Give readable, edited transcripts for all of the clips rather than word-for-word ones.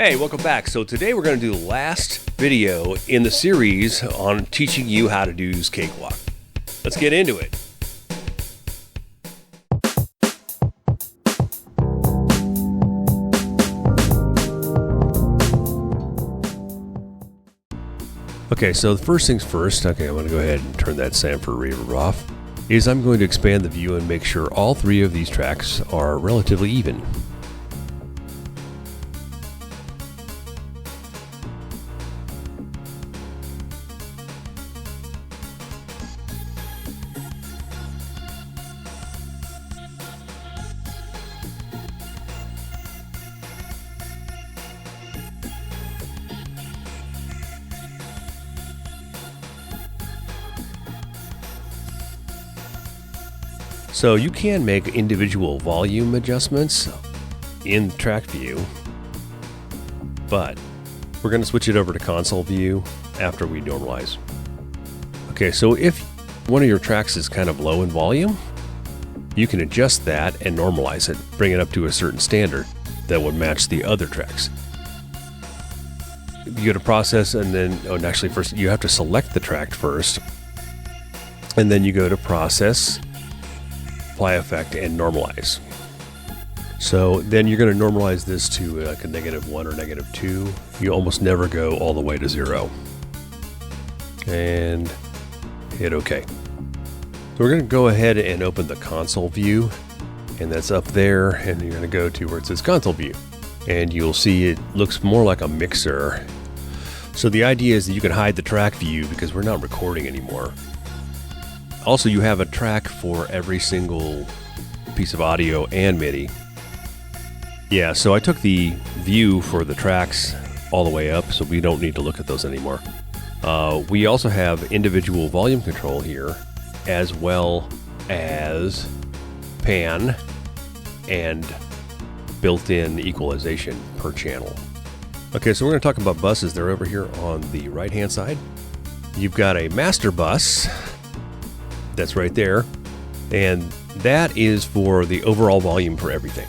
Hey, welcome back. So today we're going to do the last video in the series on teaching you how to use Cakewalk. Let's get into it. Okay, so the first things first, I'm going to go ahead and turn that Sanford reverb off, is I'm going to expand the view and make sure all three of these tracks are relatively even. So you can make individual volume adjustments in track view, but we're going to switch it over to console view after we normalize. Okay, so if one of your tracks is kind of low in volume, you can adjust that and normalize it, bring it up to a certain standard that would match the other tracks. You go to process and then, actually first you have to select the track first, and then you go to process, apply effect, and normalize. So then you're going to normalize this to like a -1 or -2. You almost never go all the way to 0. And hit OK. So we're going to go ahead and open the console view, and that's up there, and you're going to go to where it says console view, and you'll see it looks more like a mixer. So the idea is that you can hide the track view because we're not recording anymore. Also, you have a track for every single piece of audio and MIDI. Yeah, so I took the view for the tracks all the way up, so we don't need to look at those anymore. We also have individual volume control here, as well as pan and built-in equalization per channel. Okay, so we're going to talk about buses. They're over here on the right-hand side. You've got a master bus. That's right there, and that is for the overall volume for everything.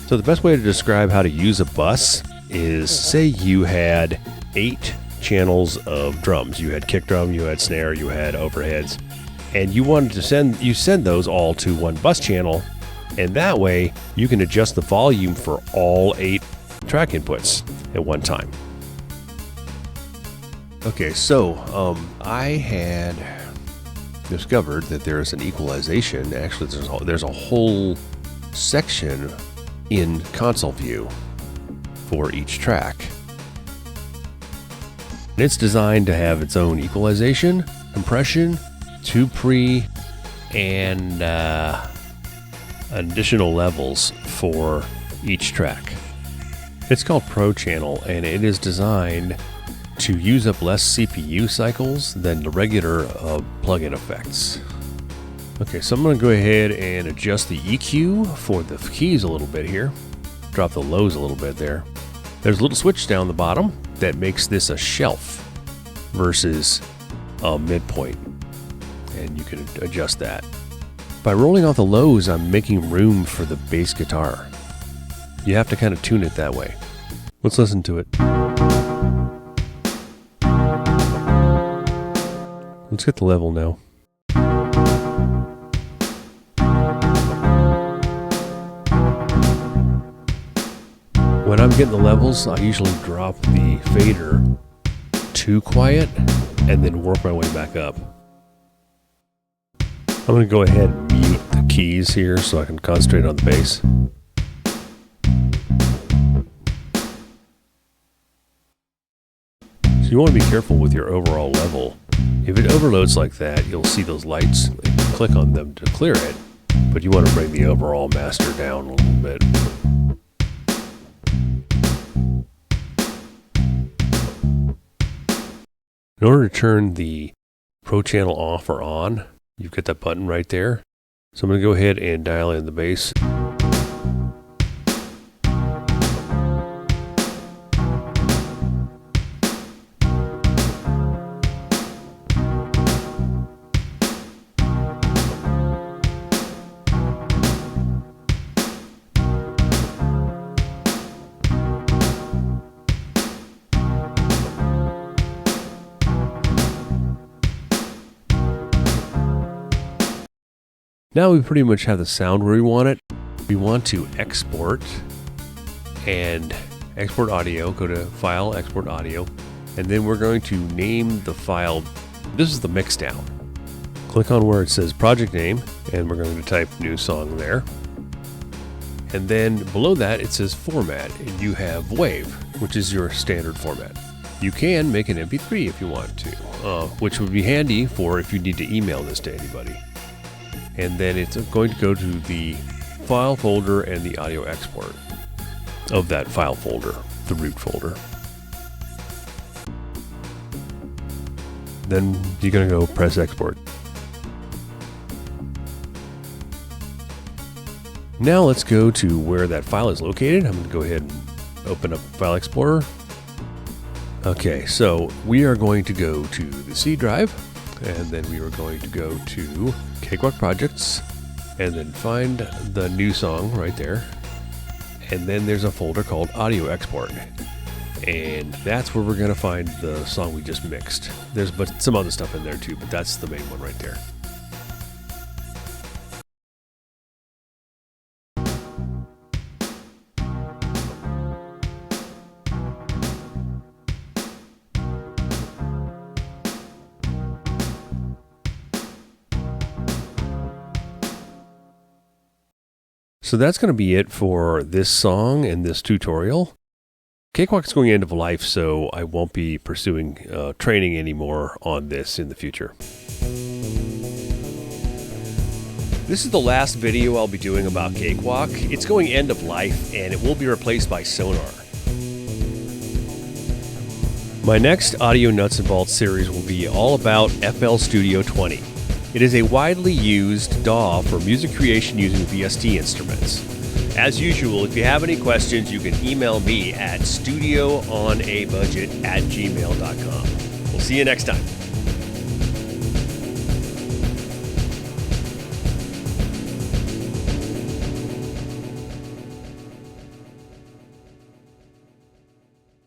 So the best way to describe how to use a bus is, say you had 8 channels of drums. You had kick drum, you had snare, you had overheads, and you wanted to send those all to one bus channel, and that way you can adjust the volume for all 8 track inputs at one time. Okay, so I had discovered that there's an equalization. Actually, there's a whole section in console view for each track, and it's designed to have its own equalization, compression, 2 pre, and additional levels for each track. It's called Pro Channel, and it is designed to use up less CPU cycles than the regular plug-in effects. Okay, so I'm going to go ahead and adjust the EQ for the keys a little bit here. Drop the lows a little bit there. There's a little switch down the bottom that makes this a shelf versus a midpoint, and you can adjust that. By rolling off the lows, I'm making room for the bass guitar. You have to kind of tune it that way. Let's listen to it. Let's get the level now. When I'm getting the levels, I usually drop the fader to quiet and then work my way back up. I'm going to go ahead and mute the keys here so I can concentrate on the bass. So you want to be careful with your overall level. If it overloads like that, you'll see those lights. You can click on them to clear it, but you want to bring the overall master down a little bit. In order to turn the Pro Channel off or on, you've got that button right there. So I'm going to go ahead and dial in the bass. Now we pretty much have the sound where we want it. We want to export and export audio. Go to File, Export Audio, and then we're going to name the file. This is the mix down. Click on where it says project name, and we're going to type new song there. And then below that it says format, and you have WAV, which is your standard format. You can make an MP3 if you want to, which would be handy for if you need to email this to anybody. And then it's going to go to the file folder and the audio export of that file folder, the root folder. Then you're going to go press export. Now let's go to where that file is located. I'm going to go ahead and open up File Explorer. Okay, so we are going to go to the C drive, and then we are going to go to Cakewalk Projects, and then find the new song right there. And then there's a folder called Audio Export. And that's where we're going to find the song we just mixed. There's some other stuff in there too, but that's the main one right there. So that's going to be it for this song and this tutorial. Cakewalk is going end of life, so I won't be pursuing training anymore on this in the future. This is the last video I'll be doing about Cakewalk. It's going end of life, and it will be replaced by Sonar. My next Audio Nuts and Bolts series will be all about FL Studio 20. It is a widely used DAW for music creation using VST instruments. As usual, if you have any questions, you can email me at studioonaBudget@gmail.com. We'll see you next time.